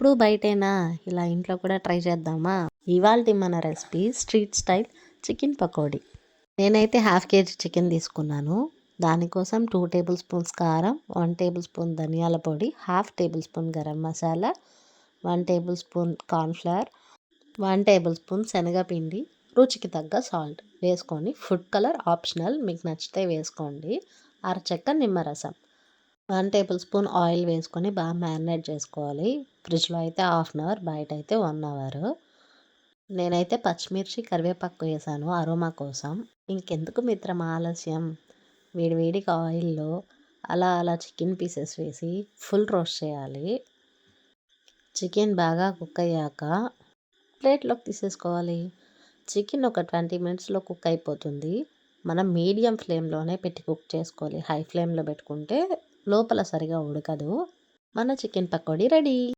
ఎప్పుడు బయటేనా ఇలా ఇంట్లో కూడా ట్రై చేద్దామా? ఇవాల్టి మన recipe street style chicken pakodi. నేనైతే హాఫ్ కేజీ చికెన్ తీసుకున్నాను. దానికోసం 2 టేబుల్ స్పూన్స్ కారం, 1 టేబుల్ స్పూన్ ధనియాల పొడి, half table spoon garam masala, 1 table spoon cornflour, 1 table spoon శనగపిండి, రుచికి తగ్గ సాల్ట్ వేసుకొని ఫుడ్ కలర్ ఆప్షనల్, మీకు నచ్చితే వేసుకోండి. అరచెక్క నిమ్మరసం, 1 టేబుల్ స్పూన్ ఆయిల్ వేసుకొని బాగా మ్యారినేట్ చేసుకోవాలి. ఫ్రిడ్జ్లో అయితే హాఫ్ అన్ అవర్, బయట అయితే 1 అవర్. నేనైతే పచ్చిమిర్చి కరివేపాకు వేసాను అరోమా కోసం. ఇంకెందుకు మిత్రమా ఆలస్యం, వేడివేడిగా ఆయిల్లో అలా చికెన్ పీసెస్ వేసి ఫుల్ రోస్ట్ చేయాలి. చికెన్ బాగా కుక్ అయ్యాక ప్లేట్లోకి తీసేసుకోవాలి. చికెన్ ఒక 20 మినిట్స్లో కుక్ అయిపోతుంది. మనం మీడియం ఫ్లేమ్లోనే పెట్టి కుక్ చేసుకోవాలి. హై ఫ్లేమ్లో పెట్టుకుంటే లోపల సరిగా ఉడకదు. మన చికెన్ పకోడీ రెడీ.